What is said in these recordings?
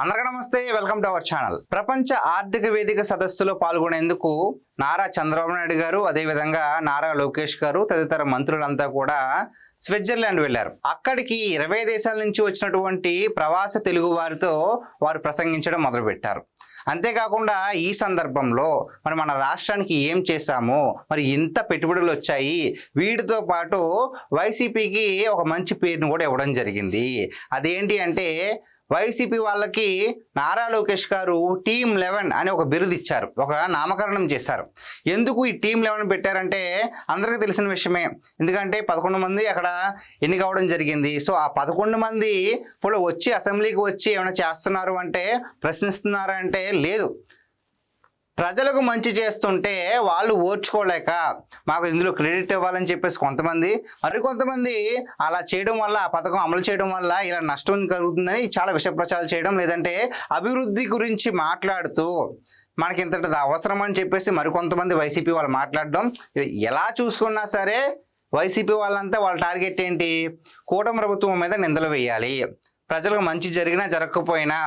అందరికీ నమస్తే, welcome to our channel. ప్రపంచ ఆర్థిక వేదిక సదస్సులో పాల్గొనేందుకు నారా చంద్రబాబు నాయుడు గారు, అదేవిధంగా నారా లోకేష్ గారు తదితర మంత్రులంతా కూడా స్విట్జర్లాండ్ వెళ్లారు. అక్కడికి 20 దేశాల నుంచి వచ్చినటువంటి ప్రవాస తెలుగు వారితో వారు ప్రసంగించడం మొదలుపెట్టారు. అంతేకాకుండా ఈ సందర్భంలో మన రాష్ట్రానికి ఏం చేశామో, మరి ఇంత పెట్టుబడులు వచ్చాయి, వీటితో పాటు వైసీపీకి ఒక మంచి పేరును కూడా ఇవ్వడం జరిగింది. అదేంటి అంటే వైసీపీ వాళ్ళకి నారా లోకేష్ గారు టీమ్ 11 అని ఒక బిరుదు ఇచ్చారు, ఒక నామకరణం చేశారు. ఎందుకు ఈ టీమ్ 11 పెట్టారంటే అందరికీ తెలిసిన విషయమే. ఎందుకంటే 11 మంది అక్కడ ఎన్నిక అవ్వడం జరిగింది. సో ఆ 11 మంది ఇప్పుడు వచ్చి అసెంబ్లీకి వచ్చి ఏమైనా చేస్తున్నారు అంటే, ప్రశ్నిస్తున్నారు అంటే లేదు. ప్రజలకు మంచి చేస్తుంటే వాళ్ళు ఓర్చుకోలేక మాకు ఇందులో క్రెడిట్ ఇవ్వాలని చెప్పేసి కొంతమంది, మరికొంతమంది అలా చేయడం వల్ల, ఆ పథకం అమలు చేయడం వల్ల ఇలా నష్టం కలుగుతుందని చాలా విష ప్రచారాలు చేయడం, లేదంటే అభివృద్ధి గురించి మాట్లాడుతూ మనకి ఇంతటి అవసరం అని చెప్పేసి మరికొంతమంది వైసీపీ వాళ్ళు మాట్లాడడం. ఎలా చూసుకున్నా సరే వైసీపీ వాళ్ళంతా వాళ్ళ టార్గెట్ ఏంటి, కూటమి ప్రభుత్వం మీద నిందలు వేయాలి. ప్రజలకు మంచి జరిగినా జరగకపోయినా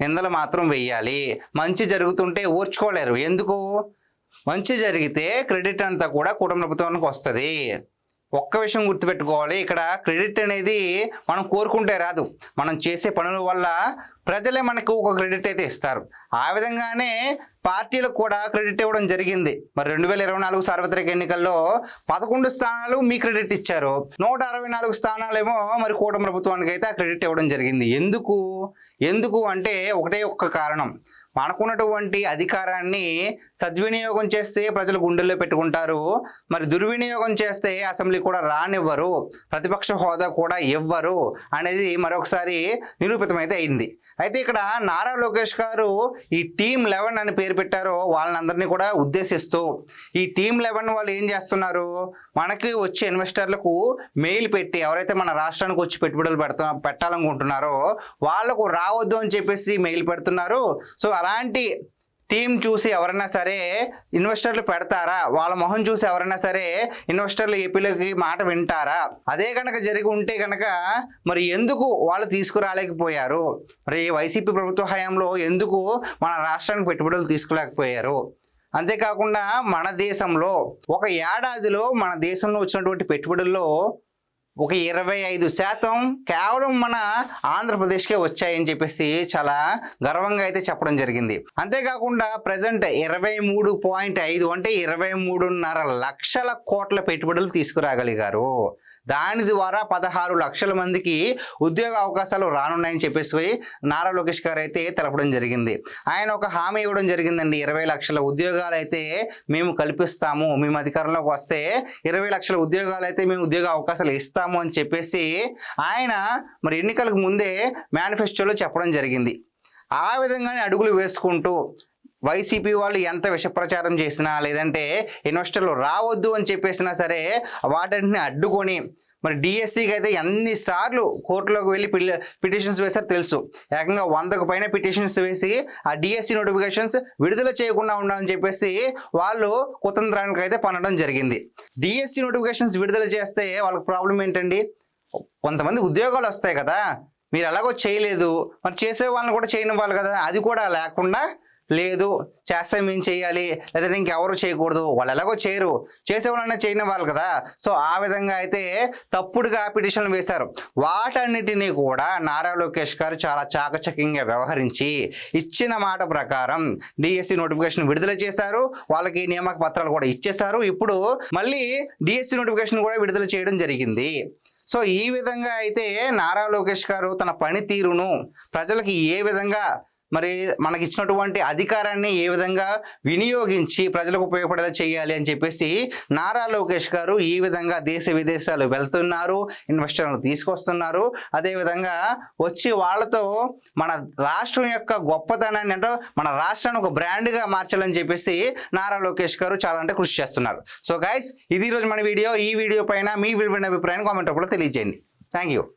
నిందలు మాత్రం వేయాలి. మంచి జరుగుతుంటే ఓర్చుకోలేరు. ఎందుకు? మంచి జరిగితే క్రెడిట్ అంతా కూడా కూటమి ప్రభుత్వానికి వస్తుంది. ఒక్క విషయం గుర్తుపెట్టుకోవాలి, ఇక్కడ క్రెడిట్ అనేది మనం కోరుకుంటే రాదు, మనం చేసే పనుల వల్ల ప్రజలే మనకు ఒక క్రెడిట్ అయితే ఇస్తారు. ఆ విధంగానే పార్టీలకు కూడా క్రెడిట్ ఇవ్వడం జరిగింది. మరి 2024 సార్వత్రిక ఎన్నికల్లో 11 స్థానాలు మీ క్రెడిట్ ఇచ్చారు, 164 స్థానాలేమో మరి కూటమి ప్రభుత్వానికి అయితే ఆ క్రెడిట్ ఇవ్వడం జరిగింది. ఎందుకు అంటే ఒకటే ఒక్క కారణం, మనకున్నటువంటి అధికారాన్ని సద్వినియోగం చేస్తే ప్రజలు గుండెల్లో పెట్టుకుంటారు, మరి దుర్వినియోగం చేస్తే అసెంబ్లీ కూడా రానివ్వరు, ప్రతిపక్ష హోదా కూడా ఇవ్వరు అనేది మరొకసారి నిరూపితమైతే అయింది. అయితే ఇక్కడ నారా లోకేష్ గారు ఈ టీమ్ 11 అని పేరు పెట్టారో వాళ్ళందరినీ కూడా ఉద్దేశిస్తూ, ఈ టీమ్ 11 వాళ్ళు ఏం చేస్తున్నారు, మనకి వచ్చే ఇన్వెస్టర్లకు మెయిల్ పెట్టి, ఎవరైతే మన రాష్ట్రానికి వచ్చి పెట్టుబడులు పెట్టాలనుకుంటున్నారో వాళ్ళకు రావద్దు అని చెప్పేసి మెయిల్ పెడుతున్నారు. సో అలాంటి టీం చూసి ఎవరైనా సరే ఇన్వెస్టర్లు పెడతారా, వాళ్ళ మొహం చూసి ఎవరైనా సరే ఇన్వెస్టర్లు ఏపీలోకి మాట వింటారా? అదే కనుక జరిగి ఉంటే కనుక మరి ఎందుకు వాళ్ళు తీసుకురాలేకపోయారు? మరి వైసీపీ ప్రభుత్వ హయాంలో ఎందుకు మన రాష్ట్రానికి పెట్టుబడులు తీసుకోలేకపోయారు? అంతేకాకుండా మన దేశంలో ఒక ఏడాదిలో మన దేశంలో వచ్చినటువంటి పెట్టుబడుల్లో ఒక 25% కేవలం మన ఆంధ్రప్రదేశ్కే వచ్చాయని చెప్పేసి చాలా గర్వంగా అయితే చెప్పడం జరిగింది. అంతేకాకుండా ప్రజెంట్ 23.5 అంటే 23.5 లక్షల కోట్ల పెట్టుబడులు తీసుకురాగలిగారు. దాని ద్వారా 16 లక్షల మందికి ఉద్యోగ అవకాశాలు రానున్నాయని చెప్పేసి నారా లోకేష్ గారు అయితే తెలపడం జరిగింది. ఆయన ఒక హామీ ఇవ్వడం జరిగిందండి, 20 లక్షల ఉద్యోగాలు అయితే మేము కల్పిస్తాము, మేము అధికారంలోకి వస్తే 20 లక్షల ఉద్యోగాలు అయితే మేము ఉద్యోగ అవకాశాలు ఇస్తాము అని చెప్పేసి ఆయన మరి ఎన్నికలకు ముందే మేనిఫెస్టోలో చెప్పడం జరిగింది. ఆ విధంగానే అడుగులు వేసుకుంటూ వైసీపీ వాళ్ళు ఎంత విష ప్రచారం చేసినా, లేదంటే ఇన్వెస్టర్లు రావద్దు అని చెప్పేసినా సరే వాటిని అడ్డుకొని మరి డిఎస్సికి అయితే ఎన్నిసార్లు కోర్టులోకి వెళ్ళి పిటిషన్స్ వేశారు తెలుసు. ఏకంగా 100కు పైన పిటిషన్స్ వేసి ఆ డిఎస్సి నోటిఫికేషన్స్ విడుదల చేయకుండా ఉండాలని చెప్పేసి వాళ్ళు కుతంత్రానికి అయితే పనడం జరిగింది. డిఎస్సి నోటిఫికేషన్స్ విడుదల చేస్తే వాళ్ళకి ప్రాబ్లం ఏంటండి, కొంతమంది ఉద్యోగాలు వస్తాయి కదా, మీరు ఎలాగో చేయలేదు, మరి చేసే వాళ్ళని కూడా చేయనివ్వాలి కదా. అది కూడా లేకుండా లేదు, చేస్తే మేము చేయాలి, లేదంటే ఇంకెవరు చేయకూడదు, వాళ్ళు ఎలాగో చేయరు, చేసేవాళ్ళన్నా చేయని వాళ్ళు కదా. సో ఆ విధంగా అయితే తప్పుడుగా పిటిషన్లు వేశారు. వాటన్నిటినీ కూడా నారా లోకేష్ గారు చాలా చాకచక్యంగా వ్యవహరించి ఇచ్చిన మాట ప్రకారం డిఎస్సి నోటిఫికేషన్ విడుదల చేశారు, వాళ్ళకి నియామక పత్రాలు కూడా ఇచ్చేశారు. ఇప్పుడు మళ్ళీ డిఎస్సి నోటిఫికేషన్ కూడా విడుదల చేయడం జరిగింది. సో ఈ విధంగా అయితే నారా లోకేష్ గారు తన పనితీరును ప్రజలకి ఏ విధంగా మరి మనకి ఇచ్చినటువంటి అధికారాన్ని ఏ విధంగా వినియోగించి ప్రజలకు ఉపయోగపడేలా చేయాలి అని చెప్పేసి నారా లోకేష్ గారు ఈ విధంగా దేశ విదేశాలు వెళ్తున్నారు, ఇన్వెస్టర్లను తీసుకొస్తున్నారు. అదేవిధంగా వచ్చి వాళ్ళతో మన రాష్ట్రం యొక్క గొప్పతనాన్ని, అంటే మన రాష్ట్రాన్ని ఒక బ్రాండ్గా మార్చాలని చెప్పేసి నారా లోకేష్ గారు చాలా అంటే కృషి చేస్తున్నారు. సో గైస్, ఇది ఈరోజు మన వీడియో. ఈ వీడియో పైన మీ విలువైన అభిప్రాయాన్ని కామెంట్ రూపంలో తెలియజేయండి. Thank you.